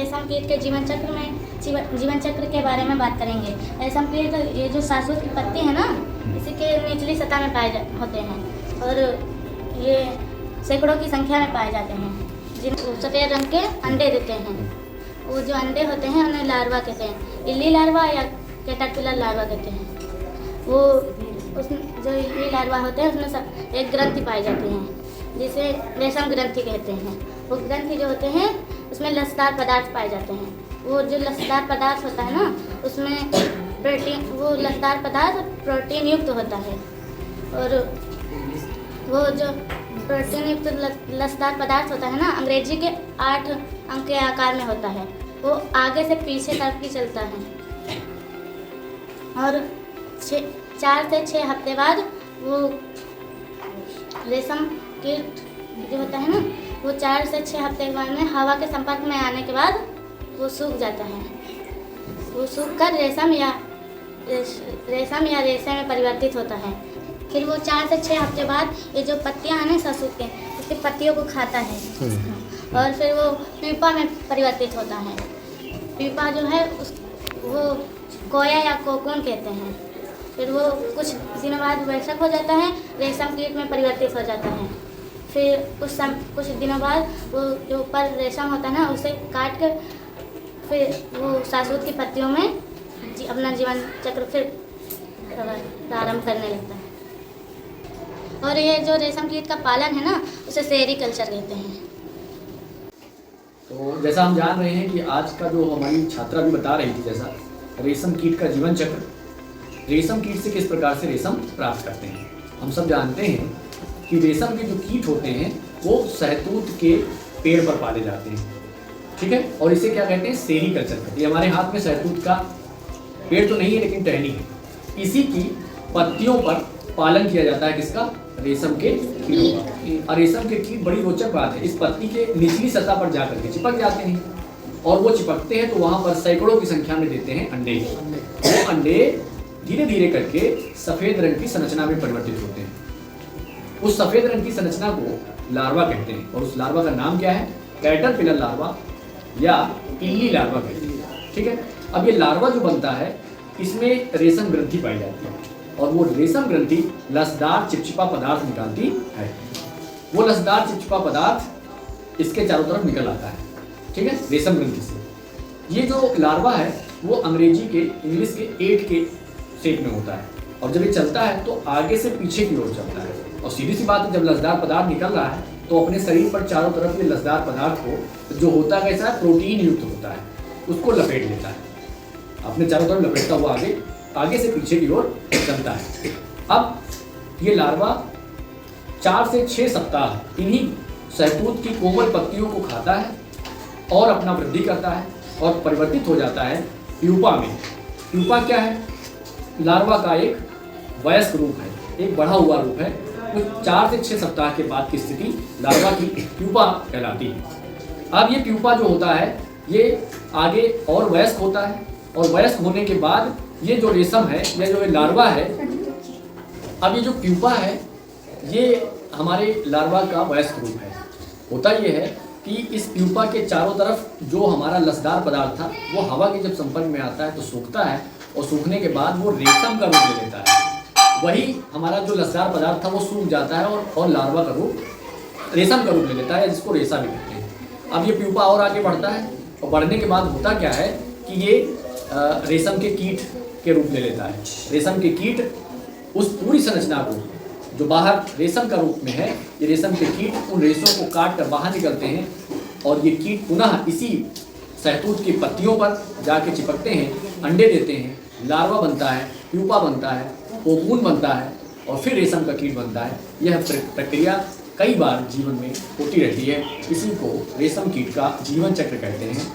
रेशम कीट के जीवन चक्र के बारे में बात करेंगे। रेशम कीट ये जो शाश्वत की पत्ती है ना, इसी के निचली सतह में होते हैं और ये सैकड़ों की संख्या में पाए जाते हैं। जिन सफ़ेद रंग के अंडे देते हैं। वो जो अंडे होते हैं उन्हें लार्वा कहते हैं। इल्ली लार्वा या कैटरपिलर लार्वा कहते हैं। वो उसमें जो इल्ली लार्वा होते हैं उसमें एक ग्रंथि पाई जाती है जिसे रेशम ग्रंथि कहते हैं। वो ग्रंथि जो होते हैं उसमें लसदार पदार्थ पाए जाते हैं। वो जो लसदार पदार्थ होता है ना, उसमें प्रोटीन, वो लसदार पदार्थ प्रोटीन युक्त होता है और वो जो प्रोटीन युक्त लसदार पदार्थ होता है ना, अंग्रेजी के 8 अंक के आकार में होता है। वो आगे से पीछे तरफ की चलता है और 4 से 6 हफ्ते बाद वो रेशम कीट जो होता है ना, वो 4 से 6 हफ्ते के बाद में हवा के संपर्क में आने के बाद वो सूख जाता है। वो सूख कर रेशम या रेशे में परिवर्तित होता है। फिर वो 4 से 6 हफ्ते बाद ये जो पत्तियां हैं ना शाश्वत के, उसकी पत्तियों को खाता है और फिर वो प्यूपा में परिवर्तित होता है। प्यूपा जो है वो कोया या कोकून कहते हैं। फिर वो कुछ दिनों बाद वयस्क हो जाता है, रेशम कीट में परिवर्तित हो जाता है। फिर कुछ दिनों बाद वो जो ऊपर रेशम होता है ना, उसे काट कर फिर वो शाश्वत की पत्तियों में अपना जीवन चक्र फिर प्रारंभ करने लगता है। और ये जो रेशम कीट का पालन है ना, उसे सेरीकल्चर कहते हैं। तो जैसा हम जान रहे हैं कि आज का जो हमारी छात्रा भी बता रही थी, जैसा रेशम कीट का जीवन चक्र, रेशम कीट से किस प्रकार से रेशम प्राप्त करते हैं। हम सब जानते हैं कि रेशम के जो कीट होते हैं वो शहतूत के पेड़ पर पाले जाते हैं, ठीक है, और इसे क्या कहते हैं, सेरीकल्चर कहते हैं। हमारे हाथ में शहतूत का पेड़ तो नहीं है लेकिन टहनी है, इसी की पत्तियों पर पालन किया जाता है किसका, रेशम के कीड़ों का। और रेशम के कीट बड़ी रोचक बात है, इस पत्ती के निचली सतह पर जाकर के चिपक जाते हैं और वो चिपकते हैं तो वहां पर सैकड़ों की संख्या में देते हैं अंडे। वो अंडे धीरे धीरे करके सफेद रंग की संरचना में परिवर्तित होते हैं। उस सफेद रंग की संरचना को लार्वा कहते हैं और उस लार्वा का नाम क्या है, कैटरपिलर लार्वा या इल्ली लार्वा कहते हैं, ठीक है। अब ये लार्वा जो बनता है इसमें रेशम ग्रंथि पाई जाती है और वो रेशम ग्रंथि लसदार चिपचिपा पदार्थ निकालती है। वो लसदार चिपचिपा पदार्थ इसके चारों तरफ निकल आता है, ठीक है, रेशम ग्रंथि से। ये जो लार्वा है वो अंग्रेजी के इंग्लिश के 8 के शेप में होता है और जब ये चलता है तो आगे से पीछे की ओर चलता है। और सीधी सी बात है, जब लसदार पदार्थ निकल रहा है तो अपने शरीर पर चारों तरफ ये लसदार पदार्थ को, जो होता है कैसा है, प्रोटीन युक्त होता है, उसको लपेट लेता है, अपने चारों तरफ लपेटता हुआ आगे से पीछे की ओर चलता है। अब ये लार्वा 4 से 6 सप्ताह इन्हीं शहतूत की कोमल पत्तियों को खाता है और अपना वृद्धि करता है और परिवर्तित हो जाता है प्यूपा में। प्यूपा क्या है, लार्वा का एक वयस्क रूप है, एक बढ़ा हुआ रूप है। तो 4 से 6 सप्ताह के बाद की स्थिति लार्वा की प्यूपा कहलाती है। अब ये प्यूपा जो होता है ये आगे और वयस्क होता है और वयस्क होने के बाद ये जो रेशम है या जो लार्वा है, अब ये जो प्यूपा है ये हमारे लार्वा का वयस्क रूप है। होता ये है कि इस प्यूपा के चारों तरफ जो हमारा लसदार पदार्थ था वो हवा के जब संपर्क में आता है तो सूखता है और सूखने के बाद वो रेशम का रूप ले लेता है। वही हमारा जो लसदार पदार्थ था वो सूख जाता है और लार्वा का रूप रेशम का रूप ले लेता है, जिसको रेशा भी कहते हैं। अब ये प्यूपा और आगे बढ़ता है और बढ़ने के बाद होता क्या है कि ये रेशम के कीट के रूप ले लेता है। रेशम के कीट उस पूरी संरचना को जो बाहर रेशम का रूप में है, ये रेशम के कीट उन रेशों को काट कर बाहर निकलते हैं और ये कीट पुनः इसी शहतूत की पत्तियों पर जाके चिपकते हैं, अंडे देते हैं, लार्वा बनता है, प्यूपा बनता है, कोकून बनता है और फिर रेशम का कीट बनता है। यह प्रक्रिया कई बार जीवन में होती रहती है। इसी को रेशम कीट का जीवन चक्र कहते हैं।